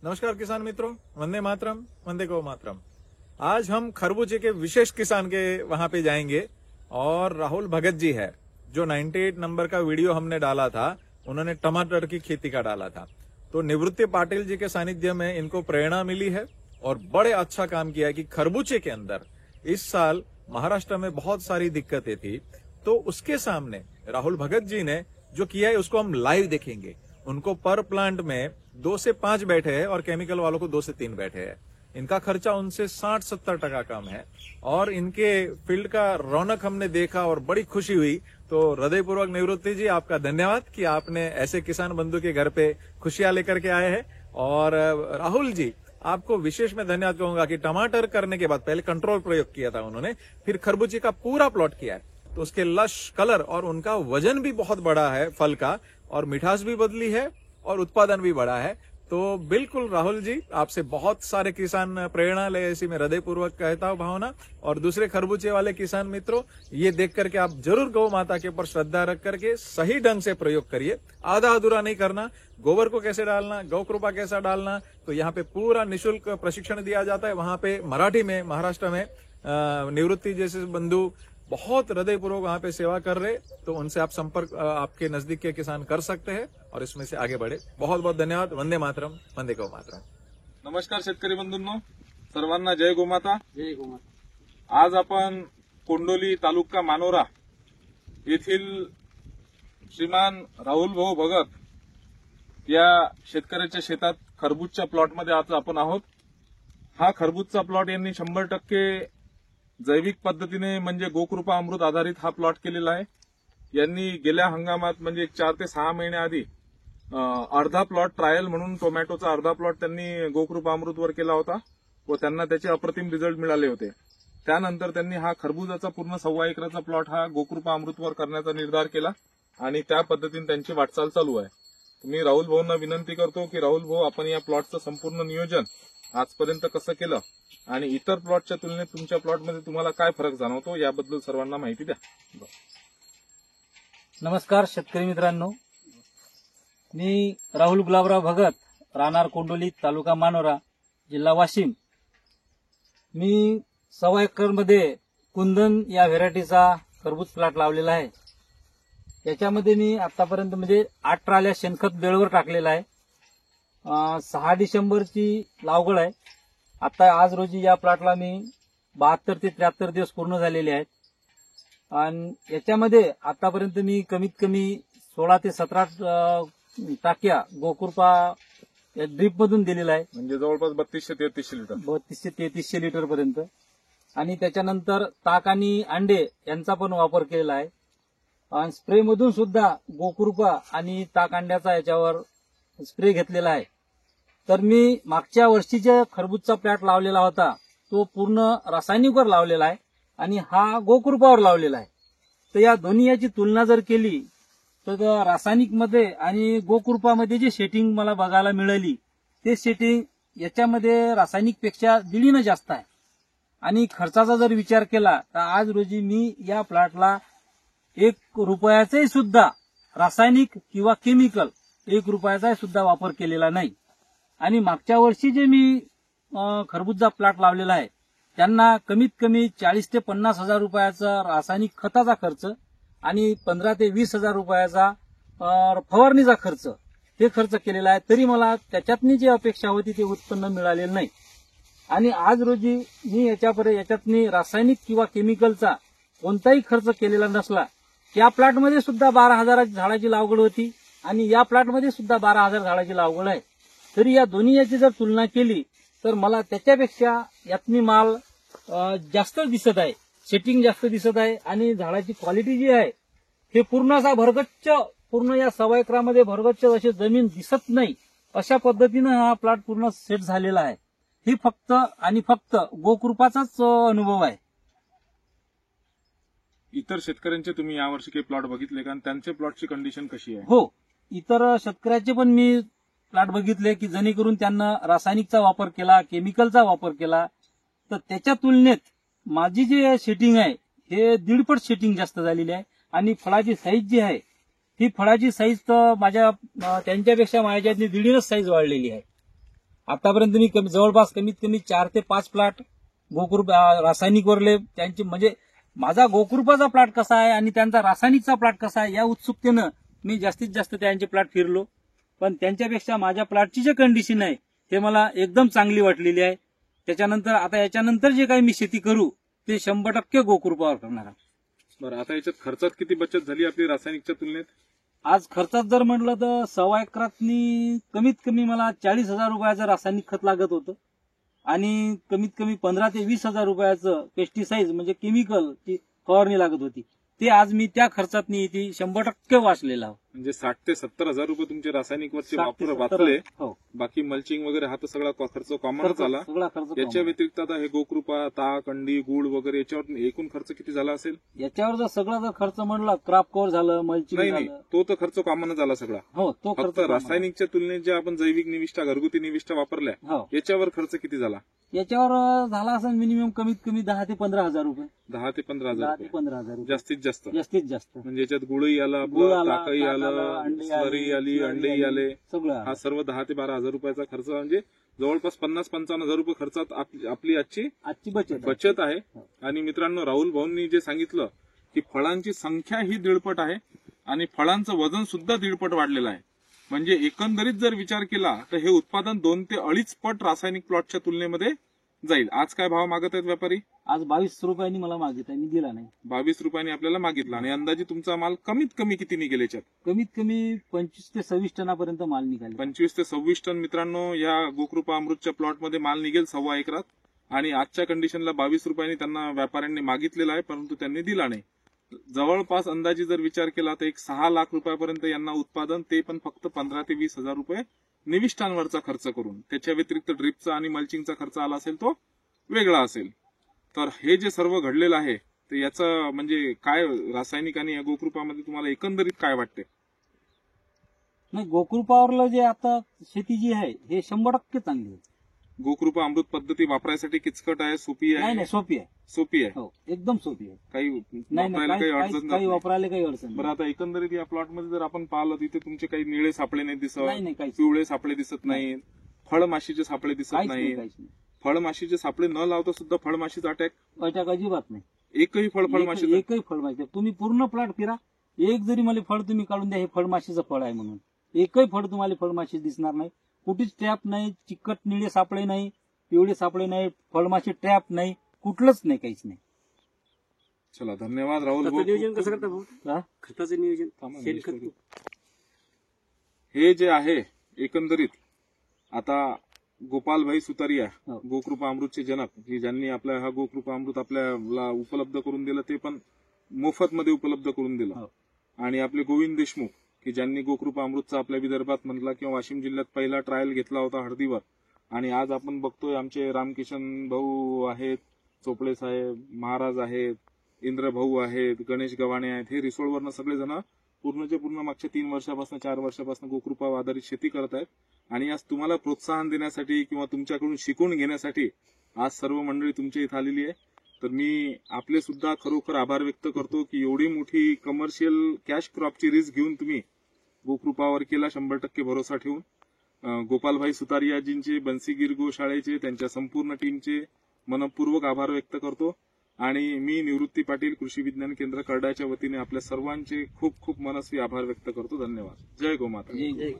नमस्कार किसान मित्रों, वंदे मातरम, वंदे गौ मातरम। आज हम खरबूजे के विशेष किसान के वहां पे जाएंगे और राहुल भगत जी है जो 98 नंबर का वीडियो हमने डाला था। उन्होंने टमाटर की खेती का डाला था। तो निवृत्ति पाटिल जी के सानिध्य में इनको प्रेरणा मिली है और बड़े अच्छा काम किया है कि खरबूजे के अंदर इस साल महाराष्ट्र में बहुत सारी दिक्कतें थी, तो उसके सामने राहुल भगत जी ने जो किया है उसको हम लाइव देखेंगे। उनको पर प्लांट में 2 से 5 बैठे हैं और केमिकल वालों को 2 से 3 बैठे हैं। इनका खर्चा उनसे 60-70% कम है और इनके फील्ड का रौनक हमने देखा और बड़ी खुशी हुई। तो हृदयपूर्वक निवृत्ति जी, आपका धन्यवाद कि आपने ऐसे किसान बंधु के घर पे खुशियां लेकर के आए हैं। और राहुल जी, आपको विशेष में धन्यवाद कहूंगा कि टमाटर करने के बाद पहले कंट्रोल प्रयोग किया था उन्होंने, फिर खरबूजे का पूरा प्लॉट किया है। तो उसके लश कलर और उनका वजन भी बहुत बड़ा है फल का, और मिठास भी बदली है और उत्पादन भी बढ़ा है। तो बिल्कुल राहुल जी, आपसे बहुत सारे किसान प्रेरणा ले, ऐसी मैं हृदयपूर्वक कहता हूं भावना। और दूसरे खरबूजे वाले किसान मित्रों, ये देख करके आप जरूर गौ माता के ऊपर श्रद्धा रख करके सही ढंग से प्रयोग करिए। आधा अधूरा नहीं करना। गोबर को कैसे डालना, गौ कृपा कैसा डालना, तो यहाँ पे पूरा निःशुल्क प्रशिक्षण दिया जाता है। वहां पे मराठी में, महाराष्ट्र में निवृत्ति जैसे बंधु बहुत हृदयपूर्वक वहां पे सेवा कर रहे, तो उनसे आप संपर्क आपके नजदीक के किसान कर सकते हैं और इसमें से आगे बढ़े। बहुत बहुत धन्यवाद। वंदे मातरम, वंदे गौ मातरम। नमस्कार शेतकरी बंधूंनो, सर्वांना जय गोमाता। जय गोमाता। आज आपण कोंडोली तालुका मानोरा येथील श्रीमान राहुल भाऊ भगत या शेतकऱ्याच्या शेतात खरबूजच्या प्लॉटमध्ये आज आपण आहोत। हा खरबूजचा प्लॉट यांनी 100% जैविक पद्धतीने म्हणजे गोकृपा अमृत आधारित हा प्लॉट केलेला आहे। यांनी गेल्या हंगामात म्हणजे 4 ते 6 महिने आधी अर्धा प्लॉट ट्रायल म्हणून टोमॅटोचा अर्धा प्लॉट त्यांनी गोकृपा अमृतवर केला होता व त्यांना त्याचे अप्रतिम रिझल्ट मिळाले होते। त्यानंतर त्यांनी हा खरबूजाचा पूर्ण 1.25 एकराचा प्लॉट हा गोकृपा अमृतवर करण्याचा निर्धार केला आणि त्या पद्धतीने त्यांची वाटचाल चालू आहे। मी राहुल भाऊंना विनंती करतो की राहुल भाऊ, आपण या प्लॉटचं संपूर्ण नियोजन आजपर्यंत कसं केलं आणि इतर प्लॉटच्या तुलनेत तुमच्या प्लॉटमध्ये तुम्हाला काय फरक जाणवतो याबद्दल सर्वांना माहिती द्या। नमस्कार शेतकरी मित्रांनो, मी राहुल गुलाबराव भगत, राहणार कोंडोली, तालुका मानोरा, जिल्हा वाशिम। मी 1.25 एकरमध्ये कुंदन या व्हेरायटीचा खरबूज प्लॉट लावलेला आहे। याच्यामध्ये मी आतापर्यंत म्हणजे 8 ट्राल्या शेणखत बेळवर टाकलेला आहे। 6 डिसेंबरची लागवड आहे। आता आज रोजी या प्लॉटला मी 72 ते 73 दिवस पूर्ण झालेले आहेत आणि याच्यामध्ये आतापर्यंत मी कमीत कमी 16 ते 17 टाक्या गोकृपा ड्रीप मधून दिलेला आहे, म्हणजे जवळपास 3200 ते 3300 लिटर 3200 ते 3300 लिटर पर्यंत। आणि त्याच्यानंतर ताक आणि अंडे यांचा पण वापर केलेला आहे आणि स्प्रे मधून सुद्धा गोकृपा आणि ताक अंड्याचा याच्यावर स्प्रे घेतलेला आहे। तर मी मागच्या वर्षीच्या खरबूजचा प्लॉट लावलेला होता तो पूर्ण रासायनिकवर लावलेला आहे आणि हा गोकृपावर लावलेला आहे। तर या दोन्ही याची तुलना जर केली तर रासायनिक मध्ये आणि गोकृपामध्ये जी सेटिंग मला बघायला मिळाली, ते सेटिंग याच्यामध्ये रासायनिक पेक्षा 1.5 जास्त आहे। आणि खर्चाचा जर विचार केला तर आज रोजी मी या प्लॉटला 1 रुपयाचाही सुद्धा रासायनिक किंवा केमिकल 1 रुपयाचा सुद्धा वापर केलेला नाही। आणि मागच्या वर्षी जे मी खरबूजचा प्लॉट लावलेला आहे त्यांना कमीत कमी 40 ते 50 हजार रुपयाचा रासायनिक खताचा खर्च आणि 15 ते 20 हजार रुपयाचा फवारणीचा खर्च हे खर्च केलेला आहे। तरी मला त्याच्यातनी जी अपेक्षा होती ते उत्पन्न मिळालेलं नाही। आणि आज रोजी मी याच्यातनी रासायनिक किंवा केमिकलचा कोणताही खर्च केलेला नसला। या प्लॉटमध्ये सुद्धा 12,000 झाडाची लागवड होती आणि या प्लॉटमध्ये सुद्धा 12,000 झाडाची लागवड आहे। तरी या दोन्ही याची जर तुलना केली तर मला त्याच्यापेक्षा यातनी माल जास्त दिसत आहे, सेटिंग जास्त दिसत आहे आणि झाडाची क्वालिटी जी आहे हे पूर्ण असा भरगच्च, पूर्ण या 1.25 एकरामध्ये भरगच्च अशी जमीन दिसत नाही अशा पद्धतीने हा प्लॉट पूर्ण सेट झालेला आहे। ही फक्त आणि फक्त गोकृपाचाच अनुभव आहे। इतर शेतकऱ्यांचे तुम्ही यावर्षी काही प्लॉट बघितले का आणि त्यांचे प्लॉटची कंडिशन कशी आहे? हो, इतर शेतकऱ्याचे पण मी प्लॉट बघितले की जेणेकरून त्यांना रासायनिकचा वापर केला, केमिकलचा वापर केला, तर त्याच्या तुलनेत माझी जी सेटिंग आहे हे 1.5 पट सेटिंग जास्त झालेली आहे आणि फळाची साईज जी आहे ही फळाची साईज तर त्यांच्यापेक्षा माझ्यातली 1.5 साईज वाढलेली आहे। आतापर्यंत मी जवळपास कमीत कमी 4 ते 5 प्लॉट गोकृपा रासायनिक वरले त्यांचे म्हणजे माझा गोकृपाचा प्लॉट कसा आहे आणि त्यांचा रासायनिकचा प्लॉट कसा आहे या उत्सुकतेनं मी जास्तीत जास्त त्यांचे प्लॉट फिरलो. पण त्यांच्यापेक्षा माझ्या प्लॉटची जे कंडिशन आहे ते मला एकदम चांगली वाटलेली आहे. त्याच्यानंतर आता याच्यानंतर जे काही मी शेती करू ते 100% गोकृपावर करणार आहे. बरं, आता याच्यात खर्चात किती बचत झाली आपली रासायनिकच्या तुलनेत? आज खर्चात जर म्हटलं तर 1.25 एकरातनी कमीत कमी मला 40,000 रुपयाचं रासायनिक खत लागत होतं आणि कमीत कमी 15 ते 20,000 रुपयाचं पेस्टिसाइड म्हणजे केमिकलची फवारणी लागत होती. ते आज मी त्या खर्चातनी ती 100% वाचलेला आहे. म्हणजे 60 ते 70,000 रुपये तुमचे रासायनिकवरचे 60 ते 70 वाचले. हो. बाकी मल्चिंग वगैरे हा तर सगळा खर्च कॉमनच आला. सगळा खर्च याच्या व्यतिरिक्त आता हे गोकृपा, ताक, अंडी, गुळ वगैरे याच्यावर एकूण खर्च किती झाला असेल? याच्यावर जर सगळा जर खर्च म्हणला क्रॉप कव्हर झालं, मल्चिंग नाही झालं, तो तर खर्च कॉमनच आला सगळा. हो तो फक्त खर्च रासायनिकच्या तुलनेत जे आपण जैविक निविष्ठा, घरगुती निविष्ठा वापरल्या हो याच्यावर खर्च किती झाला? याच्यावर झाला असेल मिनिमम कमीत कमी 10 ते 15,000 रुपये. 10 ते 15,000 10 ते रुपये 15,000 रुपये जास्तीत जास्त. जास्तीत जास्त. म्हणजे याच्यात गुळही आला, गुळ आपलं आला, ताकही ताक आलं, अंडी स्लरी आली, अंडेही आली, आले. सगळं हा सर्व 10 ते 12,000 रुपयाचा खर्च म्हणजे जवळपास 50-55,000 रुपये खर्चात आपली आजची बचत बचत आहे. आणि मित्रांनो, राहुल भाऊंनी जे सांगितलं की फळांची संख्या ही 1.5 आहे आणि फळांचं वजन सुद्धा 1.5 वाढलेलं आहे. म्हणजे एकंदरीत जर विचार केला तर हे उत्पादन 2 ते 2.5 पट रासायनिक प्लॉटच्या तुलनेमध्ये जाईल. आज काय भाव मागत आहेत व्यापारी? आज 22 रुपयांनी मला मागितला, मी दिला नाही. 22 रुपयांनी आपल्याला मागितला आणि अंदाजे तुमचा माल कमीत कमी किती निघेल याच्यात? कमीत कमी 25 ते 26 टनापर्यंत माल निघाला. 25 ते 26 टन मित्रांनो या गोकृपा अमृतच्या प्लॉटमध्ये माल निघेल 1.25 एकरात. आणि आजच्या कंडिशनला 22 रुपयांनी त्यांना व्यापाऱ्यांनी मागितलेला आहे, परंतु त्यांनी दिला नाही. जवळपास अंदाजे जर विचार केला तर 6 लाख रुपयापर्यंत यांना उत्पादन, ते पण फक्त 15 ते 20,000 रुपये निविष्ठांवरचा खर्च करून. त्याच्या व्यतिरिक्त ड्रिपचा आणि मल्चिंगचा खर्च आला असेल तो वेगळा असेल. तर हे जे सर्व घडलेलं आहे तर याचं म्हणजे काय रासायनिक आणि या गोकृपामध्ये तुम्हाला एकंदरीत काय वाटते? नाही, गोकृपावरलं जे आता शेती जी आहे हे 100% चांगली आहे. गोकृपा अमृत पद्धती वापरायसाठी किचकट आहे, सोपी नाही आहे? नाही, सोपी आहे. सोपी आहे. हो, एकदम सोपी आहे. काही नाही वापरायला नाही, काही अडचण काही नाही. वापरायला काही अडचण बरं, नाही. आता एकंदरीत या प्लॉटमध्ये जर आपण पाहिलं तिथे तुमचे काही निळे सापळे नाही दिसत, नाही नाही, काहीच पिवळे सापळे दिसत नाहीत, फळमाशीचे सापळे दिसत काहीच नाही, नाहीत. काहीच नाही. फळमाशीचे सापळे न लावता सुद्धा फळमाशीचा अटॅक अटॅक अजिबात नाही. एकही फळमाशीचा एकही फळमाशी तुम्ही पूर्ण प्लॉट फिरा, एक जरी मला फळ तुम्ही काढून द्या हे फळमाशीचं फळ आहे म्हणून, एकही फळ तुम्हाला फळमाशी दिसणार नाही. कुठेच ट्रॅप नाही, चिकट निळे सापळे नाही, पिवळे सापळे नाही, फळमाशी ट्रॅप नाही, कुठलंच नाही, काहीच नाही. चला, धन्यवाद राहुल भाऊ. नियोजन कसं करता भाऊ? हा? खताचं नियोजन थांबा, शेणखत नियोजन. हे जे आहे एकंदरीत आता गोपालभाई सुतारिया, हो. गोकृपा अमृतचे जनक, की ज्यांनी आपला हा गोकृपा अमृत आपल्याला उपलब्ध करून दिलं, ते पण मोफत मध्ये उपलब्ध करून दिलं. हो. आणि आपले गोविंद देशमुख, की ज्यांनी गोकृपा अमृतचा आपल्या विदर्भात म्हटला किंवा वाशिम जिल्ह्यात पहिला ट्रायल घेतला होता हळदीवर. आणि आज आपण बघतोय आमचे रामकिशन भाऊ आहेत, चोपडे साहेब महाराज आहेत, इंद्र भाऊ आहेत, गणेश गव्हाणे आहेत. हे रिसोडवरनं सगळेजण पूर्णच्या पूर्ण मागच्या 3 वर्षापासून 4 वर्षापासून गोकृपा आधारित शेती करत आहेत. आणि आज तुम्हाला प्रोत्साहन देण्यासाठी किंवा तुमच्याकडून शिकून घेण्यासाठी आज सर्व मंडळी तुमच्या इथं आलेली आहे. तर मी आपले सुद्धा खरोखर आभार व्यक्त करतो की एवढी मोठी कमर्शियल कॅश क्रॉपची रिस्क घेऊन तुम्ही गोकृपावर केला, 100% भरोसा ठेवून. गोपालभाई सुतारियाजींचे, बन्सीगीर गोशाळेचे, त्यांच्या संपूर्ण टीमचे मनपूर्वक आभार व्यक्त करतो. आणि मी निवृत्ती पाटील, कृषी विज्ञान केंद्र करडाच्या वतीने आपल्या सर्वांचे खूप खूप मनस्वी आभार व्यक्त करतो. धन्यवाद. जय गोमाता. जय